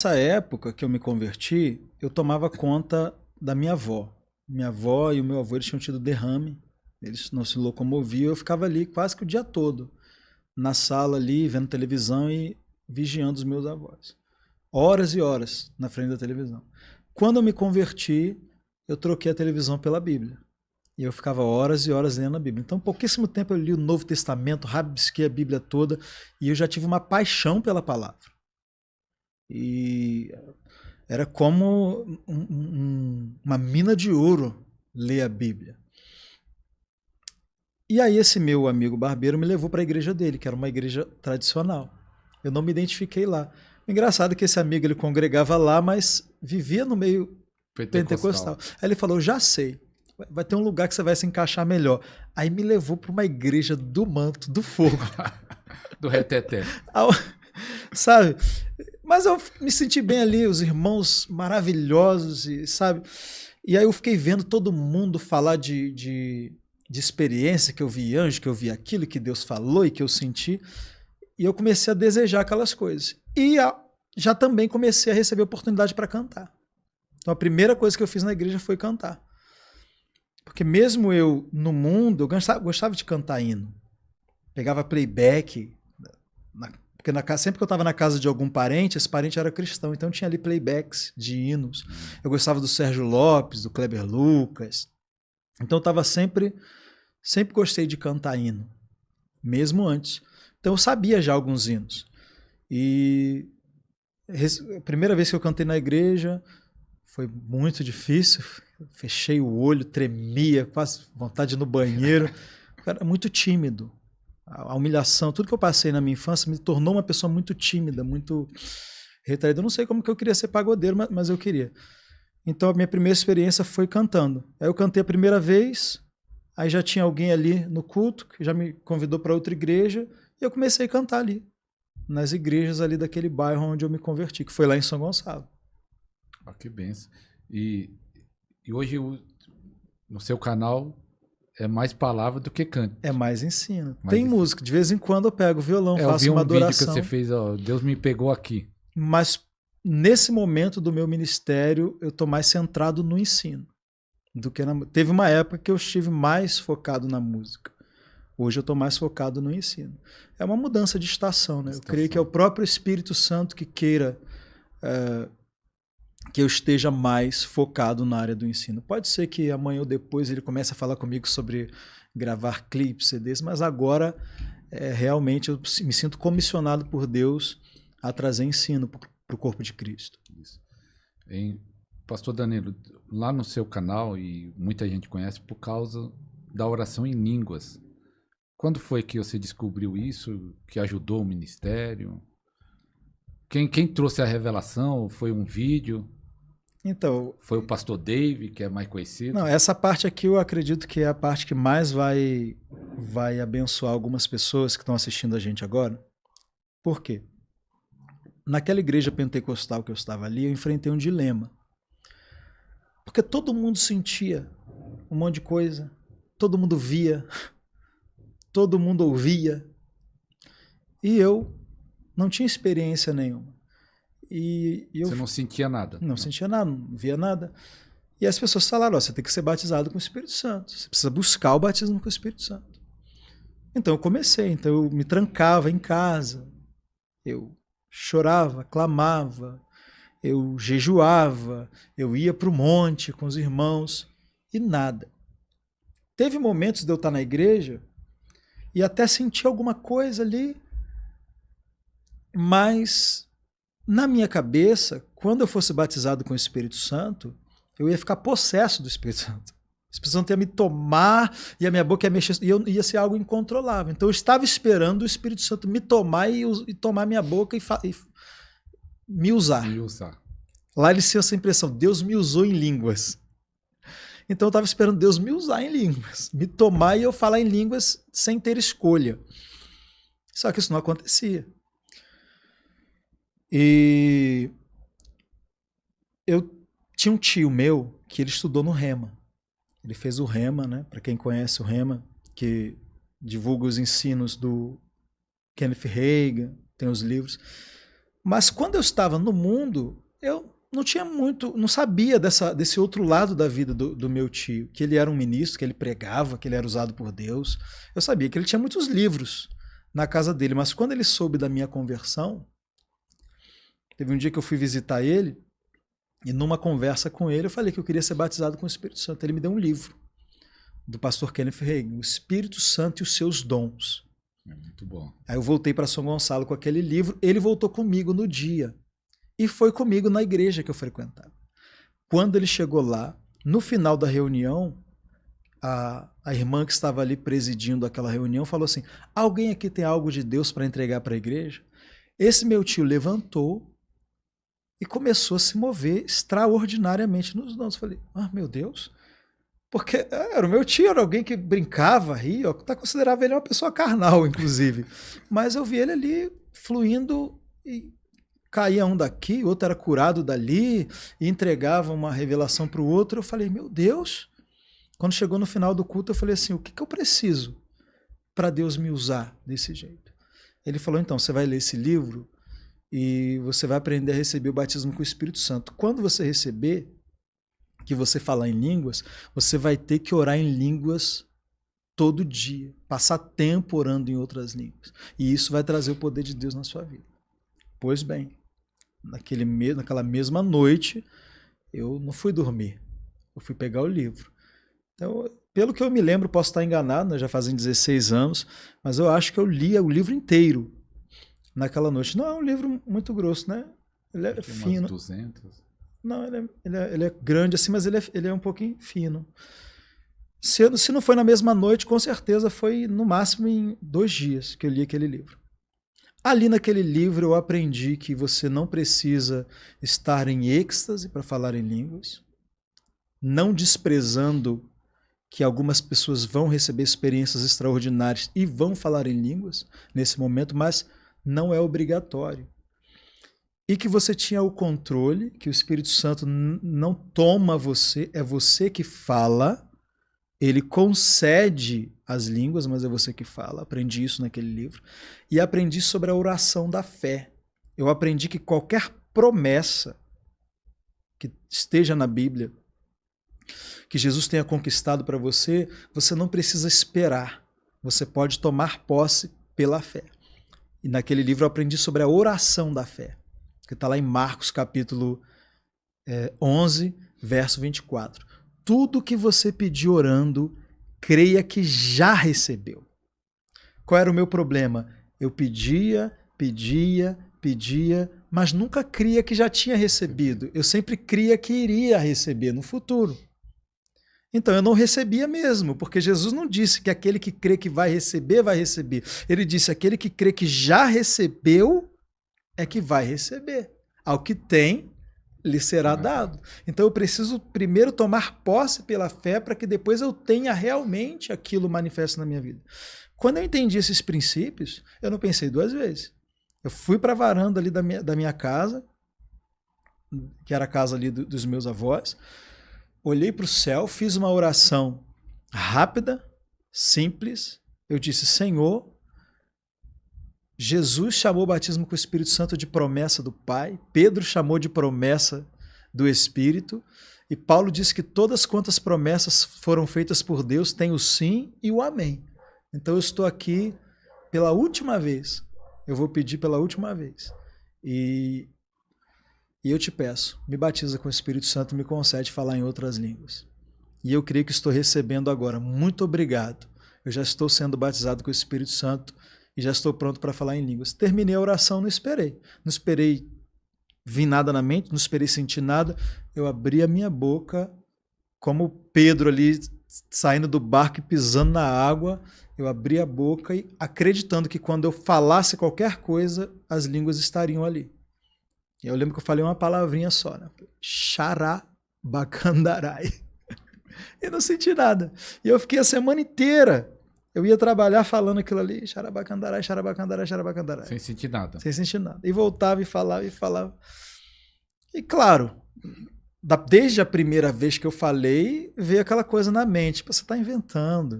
Nessa época que eu me converti, eu tomava conta da minha avó. Minha avó e o meu avô eles tinham tido derrame, eles não se locomoviam, eu ficava ali quase que o dia todo, na sala ali, vendo televisão e vigiando os meus avós. Horas e horas na frente da televisão. Quando eu me converti, eu troquei a televisão pela Bíblia. E eu ficava horas e horas lendo a Bíblia. Então, pouquíssimo tempo eu li o Novo Testamento, rabisquei a Bíblia toda, e eu já tive uma paixão pela palavra. E era como uma mina de ouro ler a Bíblia. E aí esse meu amigo barbeiro me levou para a igreja dele, que era uma igreja tradicional. Eu não me identifiquei lá. O engraçado é que esse amigo ele congregava lá, mas vivia no meio pentecostal. Aí ele falou, já sei, vai ter um lugar que você vai se encaixar melhor. Aí me levou para uma igreja do manto, do fogo. Do reteté. Sabe? Mas eu me senti bem ali, os irmãos maravilhosos, e, sabe? E aí eu fiquei vendo todo mundo falar de experiência, que eu vi anjo, que eu vi aquilo, que Deus falou e que eu senti. E eu comecei a desejar aquelas coisas. E já também comecei a receber oportunidade para cantar. Então a primeira coisa que eu fiz na igreja foi cantar. Porque mesmo eu, no mundo, eu gostava de cantar hino. Pegava playback, porque sempre que eu estava na casa de algum parente, esse parente era cristão, então tinha ali playbacks de hinos. Eu gostava do Sérgio Lopes, do Kleber Lucas. Então eu estava sempre gostei de cantar hino, mesmo antes. Então eu sabia já alguns hinos. E a primeira vez que eu cantei na igreja foi muito difícil. Fechei o olho, tremia, quase vontade de ir no banheiro. Eu era muito tímido. A humilhação, tudo que eu passei na minha infância me tornou uma pessoa muito tímida, muito retraída. Eu não sei como que eu queria ser pagodeiro, mas eu queria. Então a minha primeira experiência foi cantando. Aí eu cantei a primeira vez, aí já tinha alguém ali no culto que já me convidou para outra igreja e eu comecei a cantar ali, nas igrejas ali daquele bairro onde eu me converti, que foi lá em São Gonçalo. Ah, que benção. E hoje no seu canal é mais palavra do que canto. É mais ensino. Tem música, de vez em quando eu pego o violão, faço uma adoração. Eu vi um vídeo que você fez, ó, Deus me pegou aqui. Mas nesse momento do meu ministério, eu estou mais centrado no ensino do que Teve uma época que eu estive mais focado na música. Hoje eu estou mais focado no ensino. É uma mudança de estação, né? Eu creio que é o próprio Espírito Santo que queira que eu esteja mais focado na área do ensino. Pode ser que amanhã ou depois ele comece a falar comigo sobre gravar clipes, CDs, mas agora realmente eu me sinto comissionado por Deus a trazer ensino para o corpo de Cristo. Isso. Pastor Danilo, lá no seu canal, e muita gente conhece por causa da oração em línguas. Quando foi que você descobriu isso, que ajudou o ministério? Quem trouxe a revelação? Foi um vídeo? Então, foi o pastor Dave, que é mais conhecido? Não, essa parte aqui eu acredito que é a parte que mais vai abençoar algumas pessoas que estão assistindo a gente agora. Por quê? Naquela igreja pentecostal que eu estava ali, eu enfrentei um dilema. Porque todo mundo sentia um monte de coisa, todo mundo via, todo mundo ouvia, e eu não tinha experiência nenhuma. Você não sentia nada? Não sentia nada, não via nada. E as pessoas falaram, você tem que ser batizado com o Espírito Santo. Você precisa buscar o batismo com o Espírito Santo. Então eu comecei, então eu me trancava em casa, eu chorava, clamava, eu jejuava, eu ia para o monte com os irmãos e nada. Teve momentos de eu estar na igreja e até sentir alguma coisa ali, mas na minha cabeça, quando eu fosse batizado com o Espírito Santo, eu ia ficar possesso do Espírito Santo. O Espírito Santo ia me tomar e a minha boca ia mexer, e eu ia ser algo incontrolável. Então eu estava esperando o Espírito Santo me tomar e tomar minha boca e me usar. Lá eles tinham essa impressão, Deus me usou em línguas. Então eu estava esperando Deus me usar em línguas, me tomar e eu falar em línguas sem ter escolha. Só que isso não acontecia. E eu tinha um tio meu que ele estudou no Rema. Ele fez o Rema, né? Para quem conhece o Rema, que divulga os ensinos do Kenneth Hagin, tem os livros. Mas quando eu estava no mundo, eu não tinha muito, não sabia desse outro lado da vida do meu tio, que ele era um ministro, que ele pregava, que ele era usado por Deus. Eu sabia que ele tinha muitos livros na casa dele, mas quando ele soube da minha conversão, teve um dia que eu fui visitar ele, e numa conversa com ele, eu falei que eu queria ser batizado com o Espírito Santo. Ele me deu um livro do pastor Kenneth Hagin, O Espírito Santo e os Seus Dons. É muito bom. Aí eu voltei para São Gonçalo com aquele livro, ele voltou comigo no dia e foi comigo na igreja que eu frequentava. Quando ele chegou lá, no final da reunião, a irmã que estava ali presidindo aquela reunião falou assim: alguém aqui tem algo de Deus para entregar para a igreja? Esse meu tio levantou e começou a se mover extraordinariamente nos dons. Eu falei, meu Deus, porque era o meu tio, era alguém que brincava, ria, eu considerava ele uma pessoa carnal, inclusive. Mas eu vi ele ali fluindo e caía um daqui, o outro era curado dali, e entregava uma revelação para o outro. Eu falei, meu Deus. Quando chegou no final do culto, eu falei assim, o que eu preciso para Deus me usar desse jeito? Ele falou, então, você vai ler esse livro e você vai aprender a receber o batismo com o Espírito Santo. Quando você receber, que você falar em línguas, você vai ter que orar em línguas todo dia, passar tempo orando em outras línguas. E isso vai trazer o poder de Deus na sua vida. Pois bem, naquela mesma noite, eu não fui dormir, eu fui pegar o livro. Então, pelo que eu me lembro, posso estar enganado, né? Já fazem 16 anos, mas eu acho que eu li o livro inteiro naquela noite. Não é um livro muito grosso, né? Ele é fino. Umas 200. Não, ele é grande assim, mas ele é um pouquinho fino. Se não foi na mesma noite, com certeza foi no máximo em 2 dias que eu li aquele livro. Ali naquele livro eu aprendi que você não precisa estar em êxtase para falar em línguas, não desprezando que algumas pessoas vão receber experiências extraordinárias e vão falar em línguas nesse momento, mas não é obrigatório. E que você tinha o controle, que o Espírito Santo não toma você, é você que fala, ele concede as línguas, mas é você que fala. Aprendi isso naquele livro. E aprendi sobre a oração da fé. Eu aprendi que qualquer promessa que esteja na Bíblia, que Jesus tenha conquistado para você, você não precisa esperar. Você pode tomar posse pela fé. E naquele livro eu aprendi sobre a oração da fé, que está lá em Marcos capítulo 11, verso 24. Tudo que você pedir orando, creia que já recebeu. Qual era o meu problema? Eu pedia, mas nunca cria que já tinha recebido. Eu sempre cria que iria receber no futuro. Então eu não recebia mesmo, porque Jesus não disse que aquele que crê que vai receber, vai receber. Ele disse aquele que crê que já recebeu é que vai receber. Ao que tem, lhe será dado. Então eu preciso primeiro tomar posse pela fé para que depois eu tenha realmente aquilo manifesto na minha vida. Quando eu entendi esses princípios, eu não pensei 2 vezes. Eu fui para a varanda ali da minha casa, que era a casa ali dos meus avós, olhei para o céu, fiz uma oração rápida, simples. Eu disse, Senhor, Jesus chamou o batismo com o Espírito Santo de promessa do Pai, Pedro chamou de promessa do Espírito, e Paulo disse que todas quantas promessas foram feitas por Deus têm o sim e o amém. Então eu estou aqui pela última vez, eu vou pedir pela última vez, e eu te peço, me batiza com o Espírito Santo e me concede falar em outras línguas. E eu creio que estou recebendo agora. Muito obrigado. Eu já estou sendo batizado com o Espírito Santo e já estou pronto para falar em línguas. Terminei a oração, não esperei. Não esperei vir nada na mente, não esperei sentir nada. Eu abri a minha boca, como Pedro ali saindo do barco e pisando na água. Eu abri a boca e acreditando que quando eu falasse qualquer coisa, as línguas estariam ali. E eu lembro que eu falei uma palavrinha só, né? Xarabacandarai. E não senti nada. E eu fiquei a semana inteira. Eu ia trabalhar falando aquilo ali, xarabacandarai, xarabacandarai, xarabacandarai. Sem sentir nada. Sem sentir nada. E voltava e falava e falava. E claro, desde a primeira vez que eu falei, veio aquela coisa na mente. Você está inventando.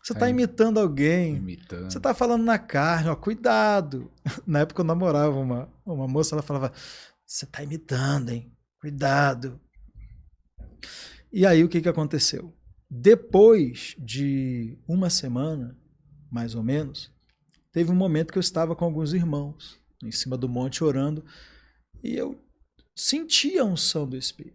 Você está imitando alguém. Imitando. Você está falando na carne, ó, cuidado. Na época eu namorava uma moça, ela falava, você está imitando, hein? Cuidado. E aí o que aconteceu? Depois de uma semana, mais ou menos, teve um momento que eu estava com alguns irmãos em cima do monte orando e eu senti a unção do Espírito.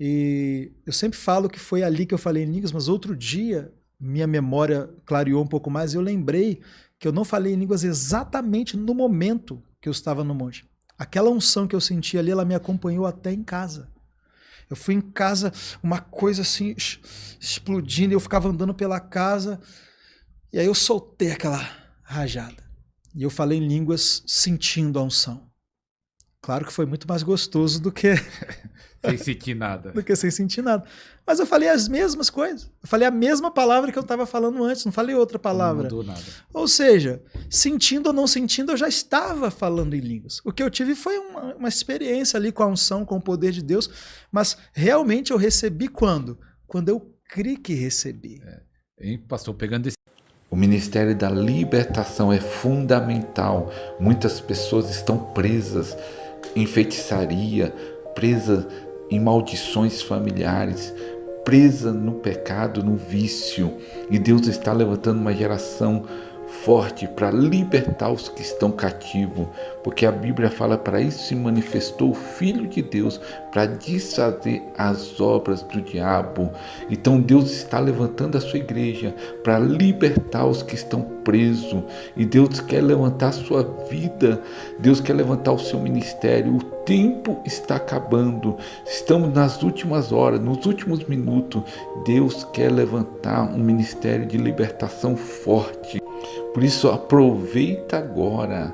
E eu sempre falo que foi ali que eu falei em línguas, mas outro dia minha memória clareou um pouco mais e eu lembrei que eu não falei em línguas exatamente no momento que eu estava no monte. Aquela unção que eu senti ali, ela me acompanhou até em casa. Eu fui em casa, uma coisa assim, explodindo, e eu ficava andando pela casa, e aí eu soltei aquela rajada. E eu falei em línguas sentindo a unção. Claro que foi muito mais gostoso do que... sem sentir nada. Do que sem sentir nada. Mas eu falei as mesmas coisas. Eu falei a mesma palavra que eu estava falando antes, não falei outra palavra. Não mudou nada. Ou seja, sentindo ou não sentindo, eu já estava falando em línguas. O que eu tive foi uma experiência ali com a unção, com o poder de Deus, mas realmente eu recebi quando? Quando eu criei que recebi. Hein, pastor, pegando esse... O ministério da libertação é fundamental. Muitas pessoas estão presas em feitiçaria, presas em maldições familiares, presa no pecado, no vício. E Deus está levantando uma geração forte para libertar os que estão cativos, porque a Bíblia fala: para isso se manifestou o Filho de Deus, para desfazer as obras do diabo. Então Deus está levantando a sua igreja para libertar os que estão presos, e Deus quer levantar a sua vida, Deus quer levantar o seu ministério. O tempo está acabando, estamos nas últimas horas, nos últimos minutos. Deus quer levantar um ministério de libertação forte. Por isso, aproveita agora,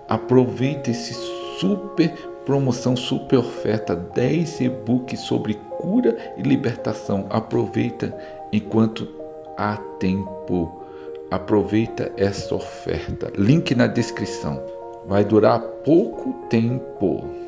aproveita esse super promoção, super oferta, 10 e-books sobre cura e libertação. Aproveita enquanto há tempo, aproveita essa oferta. Link na descrição, vai durar pouco tempo.